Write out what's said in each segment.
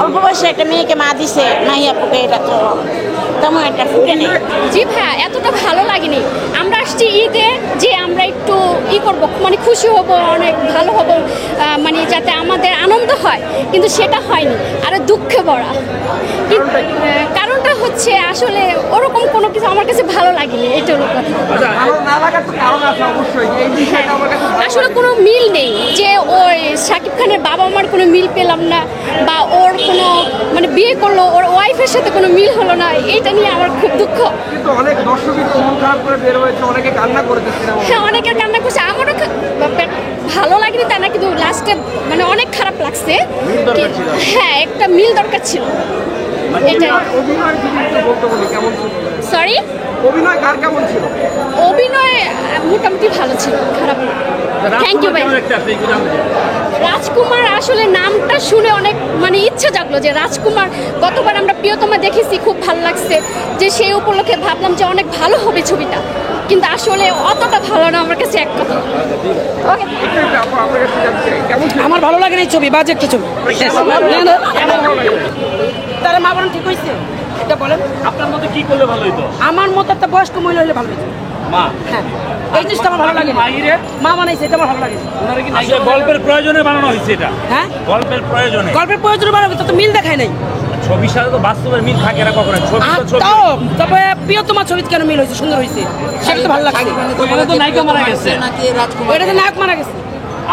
অল্প বয়সে একটা মেয়েকে মা দিছে মাহিয়া আপুকে, এটা তো তেমন একটা ফুটে নেই। জি ভাইয়া, এতটা ভালো লাগেনি। আমরা আসছি ঈদে যে আমরা একটু করব, মানে খুশি হব, অনেক ভালো হব, মানে যাতে আমাদের আনন্দ হয়, কিন্তু সেটা হয়নি। আরও দুঃখে ভরা। কারণটা হচ্ছে আসলে ওরকম কোনো কিছু আমার কাছে ভালো লাগেনি, এটা হলো কথা। আসলে কোনো মিল নেই, যে ওই শাকিব খানের বাবা মার কোনো মিল পেলাম না, বা ওর কোনো মানে বিয়ে করলো ওর ওয়াইফের সাথে কোনো মিল হলো না, এইটা নিয়ে আমার খুব দুঃখ। কিন্তু অনেক দর্শকই তো মন খারাপ করে বের হয়েছে, অনেকে কান্না করেছে। হ্যাঁ, অনেকের কান্না করছে, আমারও ভালো লাগেনি তাই না, কিন্তু লাস্টে মানে অনেক খারাপ লাগছে। হ্যাঁ, একটা মিল দরকার ছিল। এটা সরি, অভিনয় কার কেমন ছিল? অভিনয় মোটামুটি ভালো ছিল, খারাপ না। থ্যাংক ইউ ভাই। রাজকুমার আসলে নামটা শুনে অনেক মানে ইচ্ছা জাগলো যে রাজকুমার, গতবার আমরা প্রিয়তমা দেখেছি, খুব ভালো লাগছে, যে সেই উপলক্ষে ভাবলাম যে অনেক ভালো হবে ছবিটা, কিন্তু আসলে অতটা ভালো না আমার কাছে, এক কথা। আমার ভালো লাগে না এই ছবি, বাজে একটা ছবি। তারা মা বোন ঠিক হয়েছে, এটা বলেন। আপনার মতে কি করলে ভালো হইতো? আমার মতো একটা বয়স্ক মহিলা হলে ভালো হতো। মা, হ্যাঁ, এই জিনিসটা আমার ভালো লাগে। মা বানাইছে, এটা আমার ভালো লাগে। আসলে গল্পের প্রয়োজনে বানানো হয়েছে এটা। হ্যাঁ, গল্পের প্রয়োজনে বানাবে, তো মিল দেখায় নাই। ছবির সাথে তো বাস্তবের মিল থাকে না কখনো। ছবি তো ছবি। তাও তবে প্রিয়তমা ছবিতে কেন মিল হয়েছে, সুন্দর হয়েছে, সেটা তো ভালো লাগছে। ওখানে তো নায়িকা মারা গেছে, এটা তো নায়ক মারা গেছে।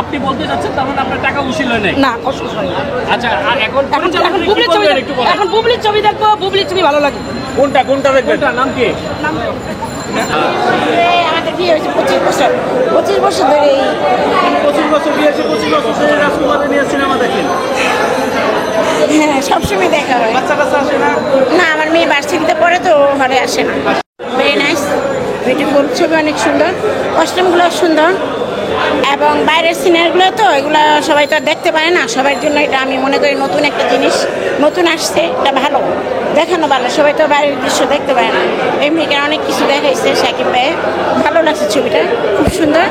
আপনি বলতে চাচ্ছেন তার মানে আপনার টাকা উসিল হয় নাই? না, অসুস্থ হয় না। আচ্ছা, আর এখন এখন বুবলির ছবি দেখবো, বুবলির ছবি ভালো লাগে। কোনটা দেখবেন? নাম কি? আমাদের বিয়ে হয়েছে 25 বছর, 25 বছর ধরে। 25 বছর বিয়ে হয়েছে, 25 বছর ধরে রাজকুমারে নিয়ে সিনেমা দেখেন? হ্যাঁ, সবসময় দেখা হয়। বাচ্চা কাচ্চা আসে না? না, আমার মেয়ে ভার্সিটিতে পড়ে তো ঘরে আসে না। ভেরি নাইস, বিউটিফুল, ছবি অনেক সুন্দর, কস্টিউমগুলো সুন্দর, এবং বাইরের সিনারিগুলো তো এগুলো সবাই তো আর দেখতে পারে না, সবার জন্য এটা আমি মনে করি নতুন একটা জিনিস, নতুন আসছে, এটা ভালো দেখানো, ভালো, সবাই তো বাইরের দৃশ্য দেখতে পারে না। এমনিকার অনেক কিছু দেখাইছে সাকিব ভাই, ভালো লাগছে ছবিটা, খুব সুন্দর।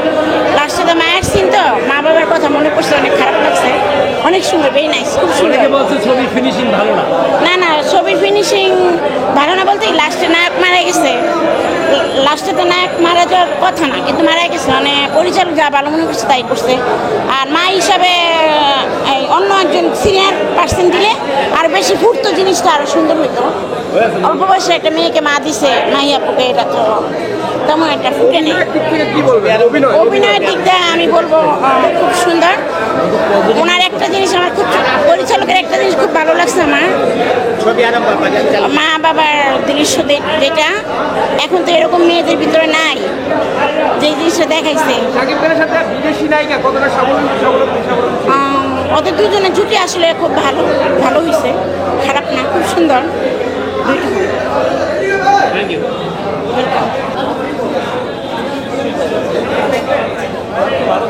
লাস্টে তো মায়ের সিন, তো মা বাবার কথা মনে পড়ছে, অনেক খারাপ লাগছে, অনেক সুন্দর, ভেরি নাইস, খুব সুন্দর। বলছে ছবির ফিনিশিং ভালো না? না, ছবির ফিনিশিং ভালো না বলতে লাস্টে নায়ক মারা গেছে, লাস্টে তো নায়ক মারা যাওয়ার কথা না, কিন্তু মারা গেছে, মানে পরিচালক যা ভালো মনে করছে তাই করছে। আর মা হিসাবে অন্য একজন সিনিয়র পার্সন দিলে আর বেশি ফুটতো, জিনিসটা আরো সুন্দর হইতো। অল্প বয়সে একটা মেয়েকে মা দিছে মাহিয়া আপুকে, এটা তো তেমন একটা ফুটে নেই। অভিনয়ের দিক দিয়ে আমি বলবো খুব সুন্দর। ওনার একটা জিনিস আমার খুব, পরিচালকের একটা জিনিস খুব ভালো লাগছে আমার, মা বাবার দৃশ্য যেটা এখন তো এরকম মেয়েদের ভিতরে নাই, যে জিনিসটা দেখাইছে। ওদের দুজনের জুটি আসলে খুব ভালো হয়েছে, খারাপ না, খুব সুন্দর। ভালো